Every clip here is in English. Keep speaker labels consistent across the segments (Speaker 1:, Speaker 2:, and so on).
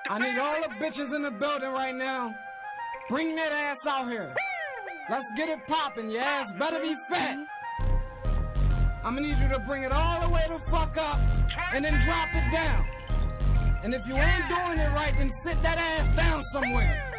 Speaker 1: I need all the bitches in the building right now. Bring that ass out here. Let's get it poppin'. Your ass better be fat. I'ma need you to bring it all the way the fuck up and then drop it down. And if you ain't doing it right, then sit that ass down somewhere.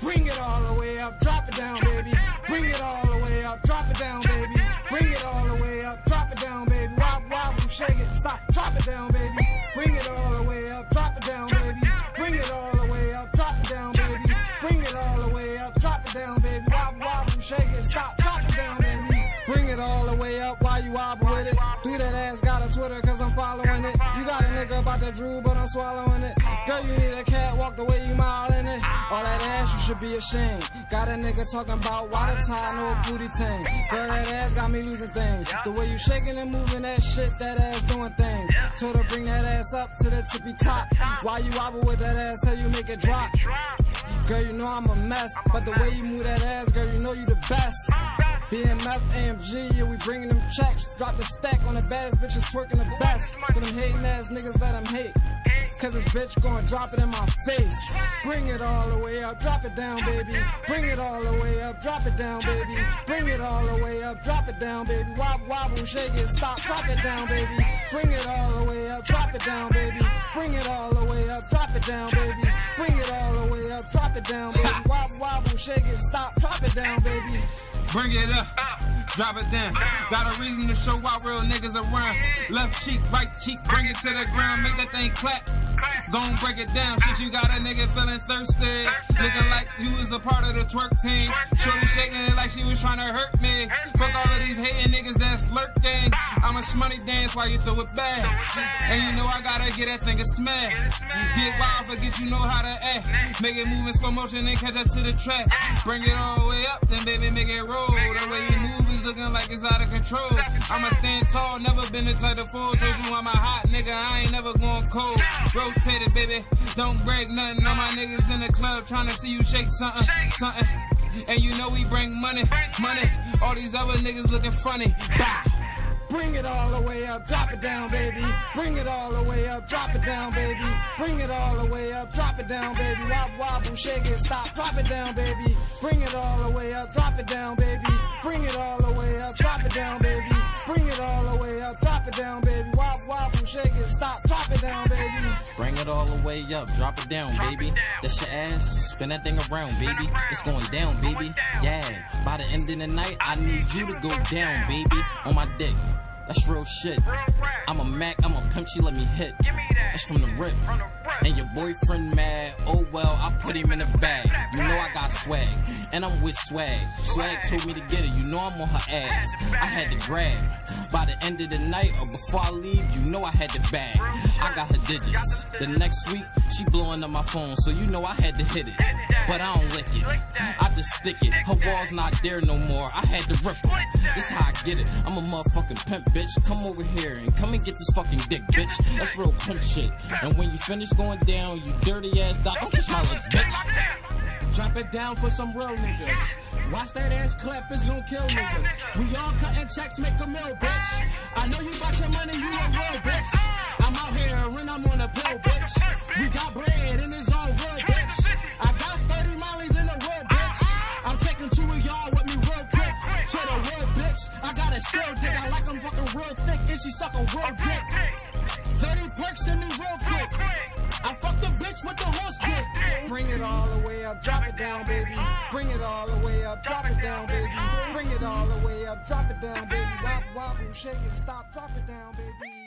Speaker 1: Bring it all the way up, drop it down, baby. Bring it all the way up, drop it down, baby. Bring it all the way up, drop it down, baby. Wobble, wobble, shake it, stop, drop it down, baby. Bring it all the way up, drop it down, baby. Bring it all the way up, drop it down, baby. Bring it all the way up, drop it down, baby. Wobble, wobble, shake it, stop, drop it down, baby. Bring it all the way up while you wobble with it. Do that ass, got a Twitter cause I'm following it. You got a nigga about that drool but I'm swallowing it. Girl, you need a catwalk the way you modeling it. All that ass, you should be ashamed. Got a nigga talking about why the tie, no booty tang. Girl, that ass got me losing things. The way you shaking and moving that shit, that ass doing things. Told her bring that ass up to the tippy top. While you wobble with that ass, till you make it drop. Girl, you know I'm a mess, but the way you move that ass, girl, you know you the best. BMF, AMG, yeah, we bringing them checks. Drop the stack on the baddest bitches, twerking the best. For them hating ass niggas, let them hate. Cause this bitch gon' drop it in my face. Bring it all the way up, drop it down, baby. Bring it all the way up, drop it down, baby. Bring it all the way up, drop it down, baby. Wobble, wobble, shake it, stop, drop it down, baby. Bring it all the way up, drop it down, baby. Bring it all the way up, drop it down, baby. Bring it all the way up, drop it down, baby. Wobble, wobble, shake it, stop, drop it down, baby.
Speaker 2: Bring it up, drop it down. Got a reason to show why real niggas around. Left cheek, right cheek, bring it to the ground, make that thing clap. Gon' break it down. Shit, you got a nigga feeling thirsty. Looking like you was a part of the twerk team. Shorty shaking it like she was trying to hurt me. Fuck all of these hating niggas that's lurking. I'ma shmoney dance while you throw it back. And you know I gotta get that thing a smash. Get wild, forget you know how to act. Make it move in slow motion and catch up to the track. Bring it all the way up, then baby make it roll. The way you move is looking like it's out of control. I'ma stand tall, never been the type to fall. Told you I'm a hot nigga, I ain't never going cold. Rotate it, baby, don't break nothing. All my niggas in the club trying to see you shake something, something. And you know we bring money, money. All these other niggas looking funny. Bah.
Speaker 1: Bring it all the way up, drop it down, baby. Bring it all the way up, drop it down, baby. Bring it all the way up, drop it down, baby. Wobble, wobble, shake it, stop, drop it down, baby. Bring it all the way up, drop it down, baby. Bring it all the way up, drop it down, baby. Bring it all the way up, drop it down, baby. Wobble, wobble, shake it, stop, drop it down, baby.
Speaker 3: Bring it all the way up, drop it down, baby. That's your ass, spin that thing around, baby. It's going down, baby. Yeah, by the end of the night, I need you to go down, baby. On my dick. That's real shit. I'm a Mac, I'm a pimp, she let me hit. That's from the rip. And your boyfriend mad, oh well, I put him in a bag. You know I got swag, and I'm with swag. Swag told me to get her, you know I'm on her ass. I had to grab. By the end of the night, or before I leave, you know I had to bag. I got her digits. The next week, she blowing up my phone, so you know I had to hit it. But I don't lick it, I just stick it. Her wall's not there no more, I had to rip her. This how I get it, I'm a motherfucking pimp, bitch. Come over here and come and get this fucking dick, bitch. That's real pimp shit. And when you finish going down, you dirty ass dog, don't kiss my lips, bitch.
Speaker 4: Drop it down for some real niggas. Watch that ass clap, it's gon' kill niggas. We all cutting checks, make a meal, bitch. I know you bought your money, you a real bitch. I'm out here and I'm on a bill, bitch. We got bread and it's all real, bitch. I got 30 mollies in the real, bitch. I'm taking 2 of y'all with me real quick. To the real bitch, I got a still dick. I like them fucking real thick and she sucking real dick. 30 perks in me real quick. I fuck the bitch with the horse dick.
Speaker 1: Bring it all the way up, drop it down, baby. Bring it all the way up, drop it down, baby. Bring it all the way up, drop it down, baby. Wobble, wobble, shake it, stop, drop it down, baby.